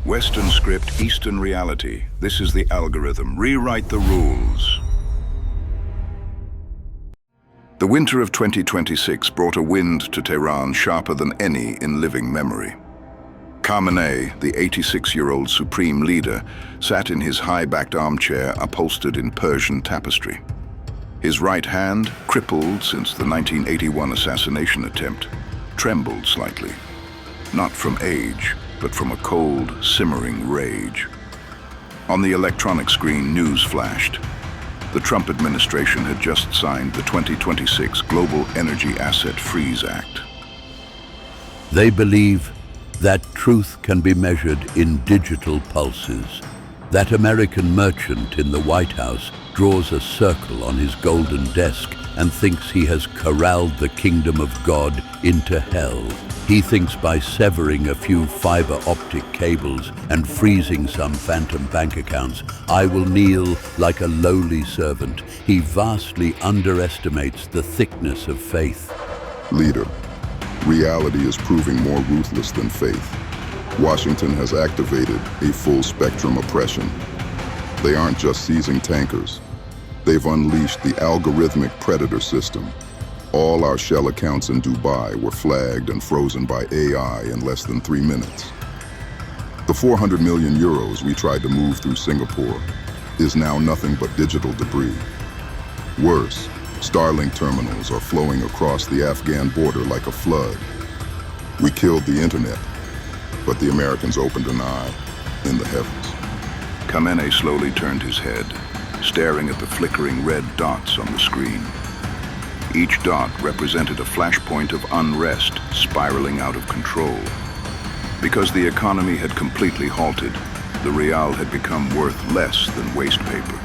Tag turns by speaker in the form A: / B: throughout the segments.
A: Western script, Eastern reality. This is the algorithm. Rewrite the rules. The winter of 2026 brought a wind to Tehran sharper than any in living memory. Khamenei, the 86-year-old supreme leader, sat in his high-backed armchair upholstered in Persian tapestry. His right hand, crippled since the 1981 assassination attempt, trembled slightly. Not from age, but from a cold, simmering rage. On the electronic screen, news flashed. The Trump administration had just signed the 2026 Global Energy Asset Freeze Act.
B: They believe that truth can be measured in digital pulses. That American merchant in the White House draws a circle on his golden desk and thinks he has corralled the kingdom of God into hell. He thinks by severing a few fiber optic cables and freezing some phantom bank accounts, I will kneel like a lowly servant. He vastly underestimates the thickness of faith.
C: Leader, reality is proving more ruthless than faith. Washington has activated a full-spectrum oppression. They aren't just seizing tankers. They've unleashed the algorithmic predator system. All our shell accounts in Dubai were flagged and frozen by AI in less than 3 minutes. The 400 million euros we tried to move through Singapore is now nothing but digital debris. Worse, Starlink terminals are flowing across the Afghan border like a flood. We killed the internet, but the Americans opened an eye in the heavens.
A: Khamenei slowly turned his head, staring at the flickering red dots on the screen. Each dot represented a flashpoint of unrest spiraling out of control. Because the economy had completely halted, the rial had become worth less than waste paper.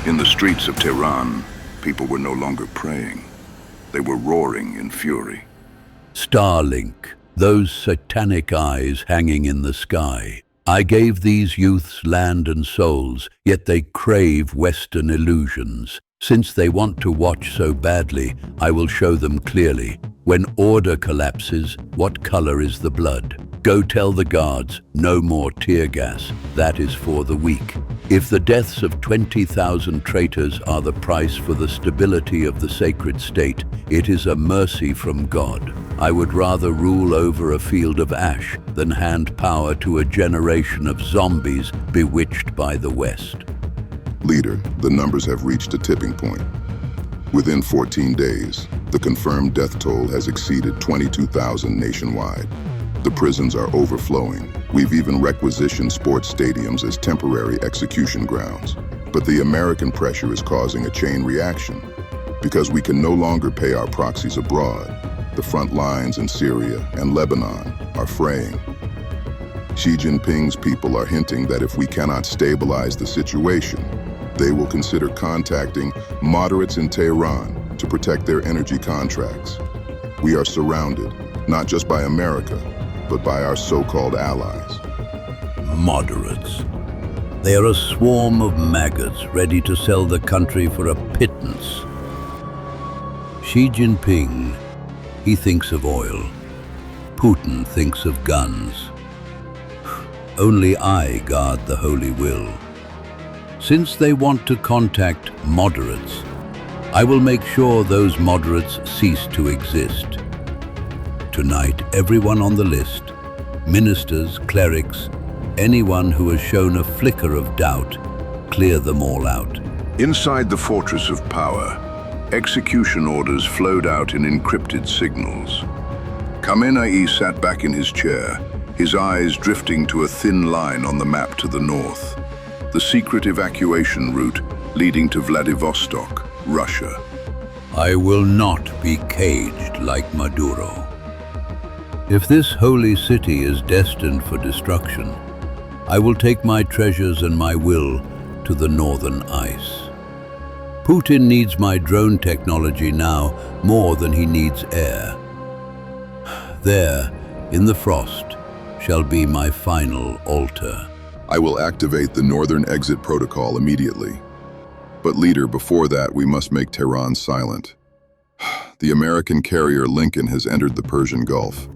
A: In the streets of Tehran, people were no longer praying. They were roaring in fury.
B: Starlink, those satanic eyes hanging in the sky. I gave these youths land and souls, yet they crave Western illusions. Since they want to watch so badly, I will show them clearly. When order collapses, what color is the blood? Go tell the guards, no more tear gas. That is for the weak. If the deaths of 20,000 traitors are the price for the stability of the sacred state, it is a mercy from God. I would rather rule over a field of ash than hand power to a generation of zombies bewitched by the West.
C: Leader, the numbers have reached a tipping point. Within 14 days, the confirmed death toll has exceeded 22,000 nationwide. The prisons are overflowing. We've even requisitioned sports stadiums as temporary execution grounds. But the American pressure is causing a chain reaction. Because we can no longer pay our proxies abroad, the front lines in Syria and Lebanon are fraying. Xi Jinping's people are hinting that if we cannot stabilize the situation, they will consider contacting moderates in Tehran to protect their energy contracts. We are surrounded, not just by America, but by our so-called allies.
B: Moderates. They are a swarm of maggots ready to sell the country for a pittance. Xi Jinping, he thinks of oil. Putin thinks of guns. Only I guard the holy will. Since they want to contact moderates, I will make sure those moderates cease to exist. Tonight, everyone on the list, ministers, clerics, anyone who has shown a flicker of doubt, clear them all out.
A: Inside the fortress of power, execution orders flowed out in encrypted signals. Khamenei sat back in his chair, his eyes drifting to a thin line on the map to the north. The secret evacuation route leading to Vladivostok, Russia.
B: I will not be caged like Maduro. If this holy city is destined for destruction, I will take my treasures and my will to the northern ice. Putin needs my drone technology now more than he needs air. There, in the frost, shall be my final altar.
C: I will activate the northern exit protocol immediately. But leader, before that, we must make Tehran silent. The American carrier Lincoln has entered the Persian Gulf.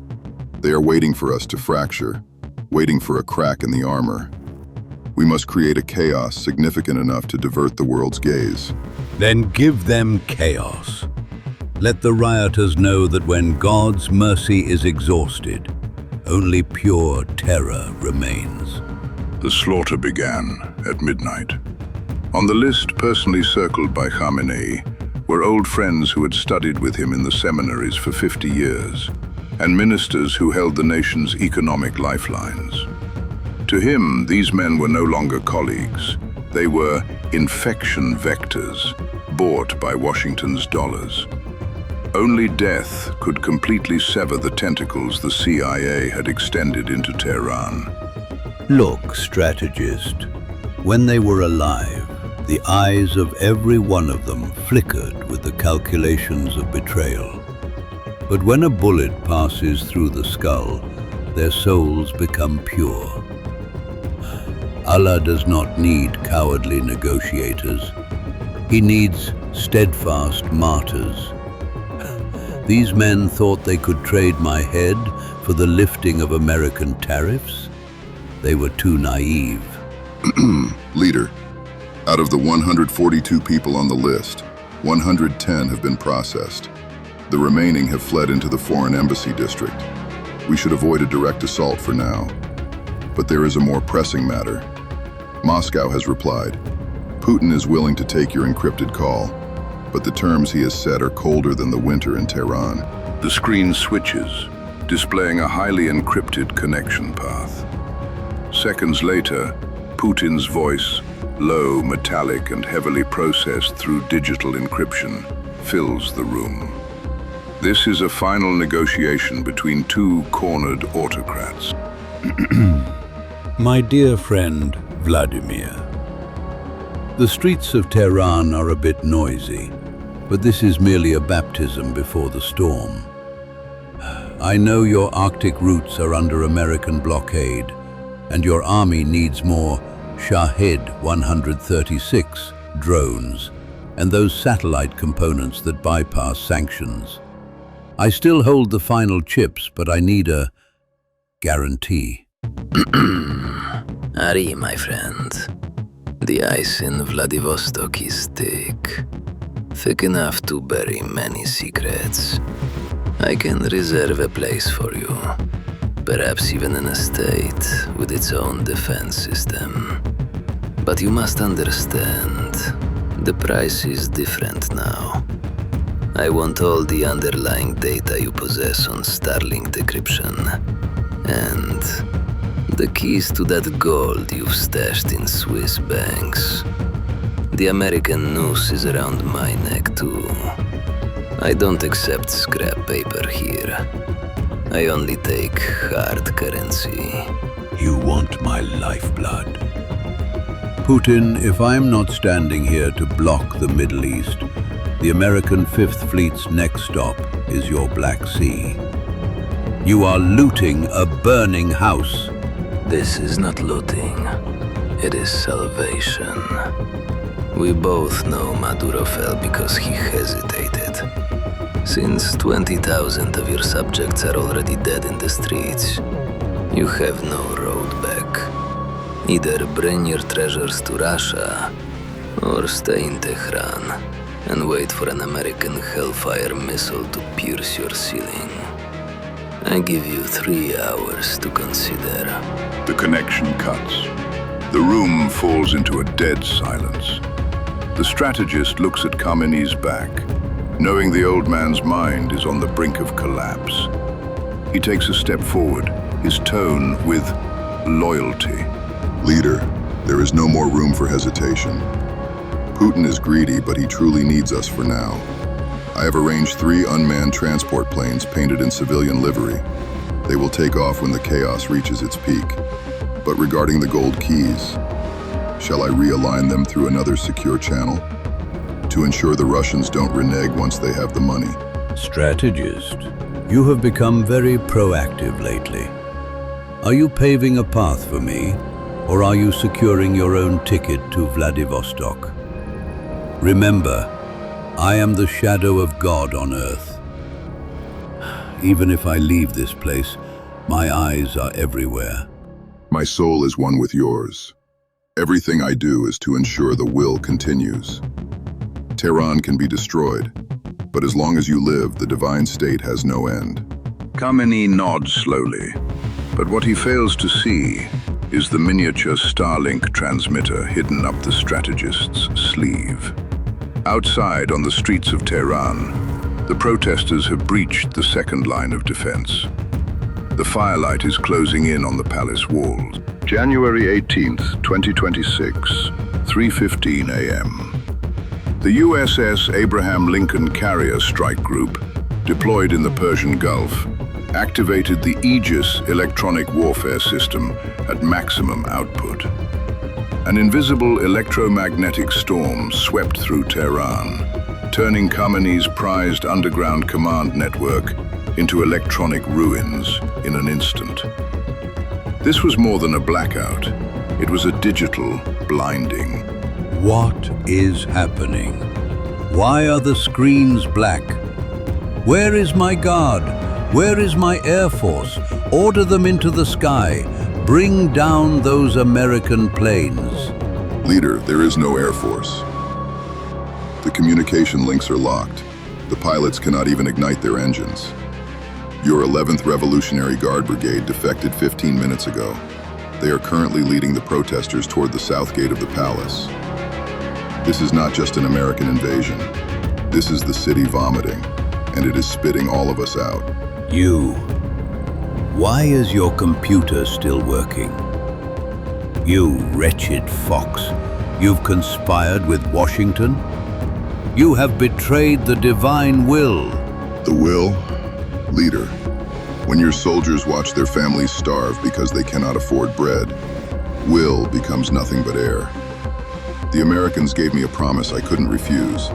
C: They are waiting for us to fracture. waiting for a crack in the armor. We must create a chaos significant enough to divert the world's gaze.
B: Then give them chaos. Let the rioters know that when God's mercy is exhausted, only pure terror remains.
A: The slaughter began at midnight. On the list personally circled by Khamenei were old friends who had studied with him in the seminaries for 50 years, and ministers who held the nation's economic lifelines. To him, these men were no longer colleagues. They were infection vectors, bought by Washington's dollars. Only death could completely sever the tentacles the CIA had extended into Tehran.
B: Look, strategist, when they were alive, the eyes of every one of them flickered with the calculations of betrayal. But when a bullet passes through the skull, their souls become pure. Allah does not need cowardly negotiators. He needs steadfast martyrs. These men thought they could trade my head for the lifting of American tariffs? They were too naive.
C: Leader, out of the 142 people on the list, 110 have been processed. The remaining have fled into the foreign embassy district. We should avoid a direct assault for now. But there is a more pressing matter. Moscow has replied. Putin is willing to take your encrypted call, but the terms he has set are colder than the winter in Tehran.
A: The screen switches, displaying a highly encrypted connection path. Seconds later, Putin's voice, low, metallic, and heavily processed through digital encryption, fills the room. This is a final negotiation between two cornered autocrats.
B: My dear friend, Vladimir. The streets of Tehran are a bit noisy, but this is merely a baptism before the storm. I know your Arctic routes are under American blockade, and your army needs more Shahed 136 drones and those satellite components that bypass sanctions. I still hold the final chips, but I need a guarantee.
D: Ari, my friend, the ice in Vladivostok is thick enough to bury many secrets. I can reserve a place for you, perhaps even in a state with its own defense system. But you must understand, the price is different now. I want all the underlying data you possess on Starlink decryption, and the keys to that gold you've stashed in Swiss banks. The American noose is around my neck too. I don't accept scrap paper here. I only take hard currency.
B: You want my lifeblood. Putin, if I'm not standing here to block the Middle East, the American Fifth Fleet's next stop is your Black Sea. You are looting a burning house.
D: This is not looting. It is salvation. We both know Maduro fell because he hesitated. Since 20,000 of your subjects are already dead in the streets, you have no road back. Either bring your treasures to Russia, or stay in Tehran and wait for an American Hellfire missile to pierce your ceiling. I give you 3 hours to consider.
A: The connection cuts. The room falls into a dead silence. The strategist looks at Khamenei's back, knowing the old man's mind is on the brink of collapse. He takes a step forward, his tone with loyalty.
C: Leader, there is no more room for hesitation. Putin is greedy, but he truly needs us for now. I have arranged 3 unmanned transport planes painted in civilian livery. They will take off when the chaos reaches its peak. But regarding the gold keys, shall I realign them through another secure channel to ensure the Russians don't renege once they have the money?
B: Strategist, you have become very proactive lately. Are you paving a path for me, or are you securing your own ticket to Vladivostok? Remember, I am the shadow of God on earth. Even if I leave this place, my eyes are everywhere.
C: My soul is one with yours. Everything I do is to ensure the will continues. Tehran can be destroyed, but as long as you live, the divine state has no end.
A: Khamenei nods slowly, but what he fails to see is the miniature Starlink transmitter hidden up the strategist's sleeve. Outside on the streets of Tehran, the protesters have breached the second line of defense. The firelight is closing in on the palace walls. January 18th, 2026, 3:15 a.m. The USS Abraham Lincoln Carrier Strike Group, deployed in the Persian Gulf, activated the Aegis electronic warfare system at maximum output. An invisible electromagnetic storm swept through Tehran, turning Khamenei's prized underground command network into electronic ruins in an instant. This was more than a blackout. It was a digital blinding.
B: What is happening? Why are the screens black? Where is my guard? Where is my Air Force? Order them into the sky. Bring down those American planes.
C: Leader, there is no Air Force. The communication links are locked. The pilots cannot even ignite their engines. Your 11th Revolutionary Guard Brigade defected 15 minutes ago. They are currently leading the protesters toward the south gate of the palace. This is not just an American invasion. This is the city vomiting, and it is spitting all of us out.
B: You. Why is your computer still working? You wretched fox. You've conspired with Washington? You have betrayed the divine will.
C: The will? Leader, when your soldiers watch their families starve because they cannot afford bread, will becomes nothing but air. The Americans gave me a promise I couldn't refuse.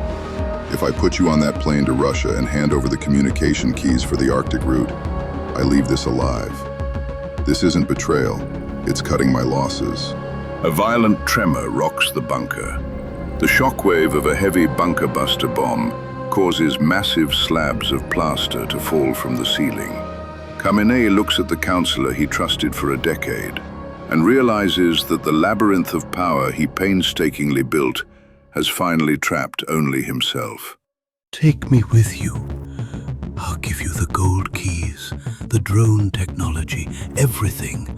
C: If I put you on that plane to Russia and hand over the communication keys for the Arctic route, I leave this alive. This isn't betrayal, it's cutting my losses.
A: A violent tremor rocks the bunker. The shockwave of a heavy bunker buster bomb causes massive slabs of plaster to fall from the ceiling. Khamenei looks at the counselor he trusted for a decade and realizes that the labyrinth of power he painstakingly built has finally trapped only himself.
B: Take me with you. I'll give you the gold keys, the drone technology, everything.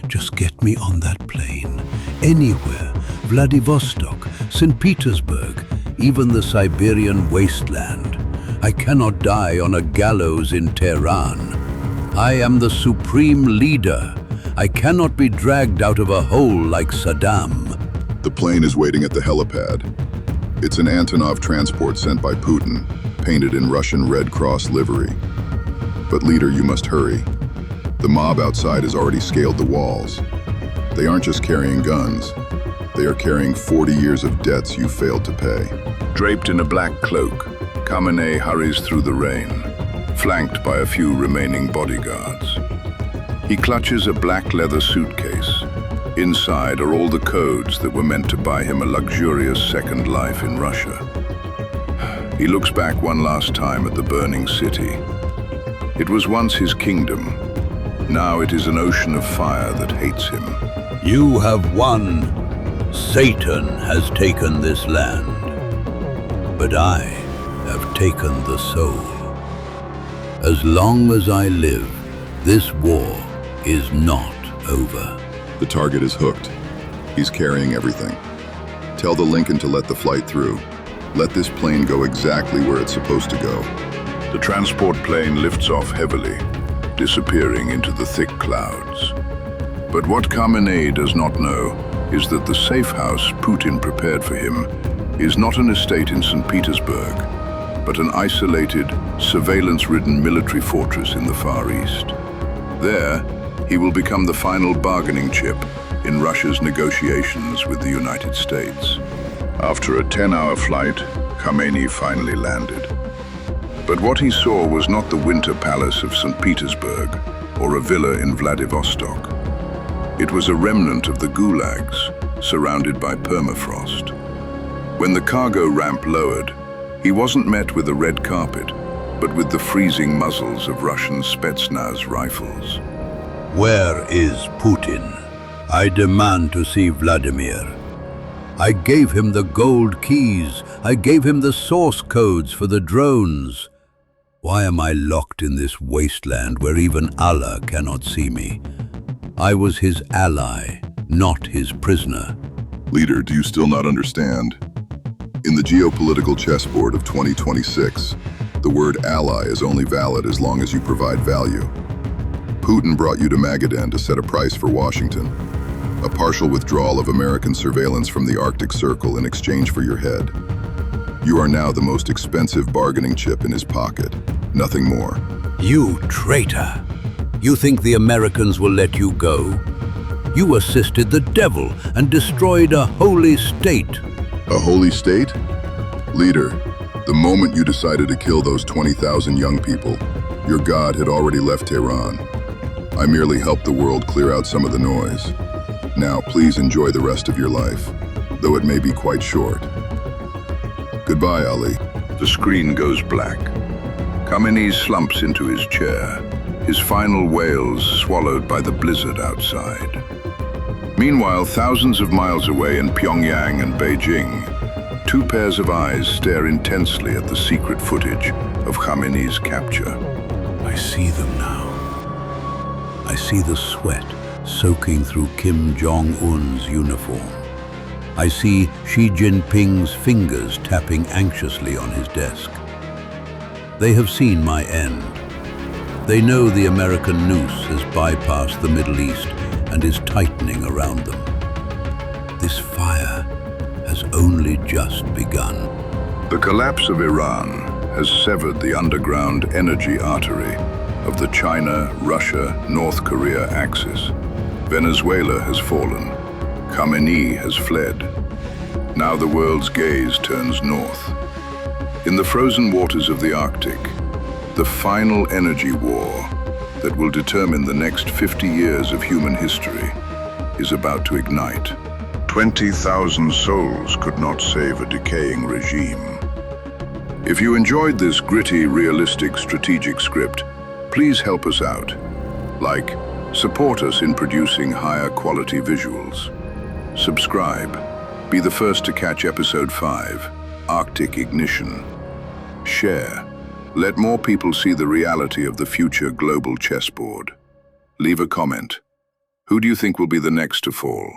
B: Just get me on that plane. Anywhere. Vladivostok, St. Petersburg, even the Siberian wasteland. I cannot die on a gallows in Tehran. I am the supreme leader. I cannot be dragged out of a hole like Saddam.
C: The plane is waiting at the helipad. It's an Antonov transport sent by Putin, painted in Russian Red Cross livery. But leader, you must hurry. The mob outside has already scaled the walls. They aren't just carrying guns. They are carrying 40 years of debts you failed to pay.
A: Draped in a black cloak, Khamenei hurries through the rain, flanked by a few remaining bodyguards. He clutches a black leather suitcase. Inside are all the codes that were meant to buy him a luxurious second life in Russia. He looks back one last time at the burning city. It was once his kingdom. Now it is an ocean of fire that hates him.
B: You have won. Satan has taken this land. But I have taken the soul. As long as I live, this war is not over.
C: The target is hooked. He's carrying everything. Tell the Lincoln to let the flight through. Let this plane go exactly where it's supposed to go.
A: The transport plane lifts off heavily, disappearing into the thick clouds. But what Khamenei does not know is that the safe house Putin prepared for him is not an estate in St. Petersburg, but an isolated, surveillance-ridden military fortress in the Far East. There, he will become the final bargaining chip in Russia's negotiations with the United States. After a 10-hour flight, Khamenei finally landed. But what he saw was not the Winter Palace of St. Petersburg or a villa in Vladivostok. It was a remnant of the gulags, surrounded by permafrost. When the cargo ramp lowered, he wasn't met with a red carpet, but with the freezing muzzles of Russian Spetsnaz rifles.
B: Where is Putin? I demand to see Vladimir. I gave him the gold keys. I gave him the source codes for the drones. Why am I locked in this wasteland where even Allah cannot see me? I was his ally, not his prisoner.
C: Leader, do you still not understand? In the geopolitical chessboard of 2026, the word ally is only valid as long as you provide value. Putin brought you to Magadan to set a price for Washington, a partial withdrawal of American surveillance from the Arctic Circle in exchange for your head. You are now the most expensive bargaining chip in his pocket, nothing more.
B: You traitor! You think the Americans will let you go? You assisted the devil and destroyed a holy state.
C: A holy state? Leader, the moment you decided to kill those 20,000 young people, your God had already left Tehran. I merely helped the world clear out some of the noise. Now, please enjoy the rest of your life, though it may be quite short. Goodbye, Ali.
A: The screen goes black. Khamenei slumps into his chair, his final wails swallowed by the blizzard outside. Meanwhile, thousands of miles away in Pyongyang and Beijing, two pairs of eyes stare intensely at the secret footage of Khamenei's capture.
B: I see them now. I see the sweat soaking through Kim Jong-un's uniform. I see Xi Jinping's fingers tapping anxiously on his desk. They have seen my end. They know the American noose has bypassed the Middle East and is tightening around them. This fire has only just begun.
A: The collapse of Iran has severed the underground energy artery of the China-Russia-North Korea axis. Venezuela has fallen. Khamenei has fled. Now the world's gaze turns north. In the frozen waters of the Arctic, the final energy war that will determine the next 50 years of human history is about to ignite. 20,000 souls could not save a decaying regime. If you enjoyed this gritty, realistic, strategic script, please help us out. Like, support us in producing higher quality visuals. Subscribe. Be the first to catch Episode 5, Arctic Ignition. Share. Let more people see the reality of the future global chessboard. Leave a comment. Who do you think will be the next to fall?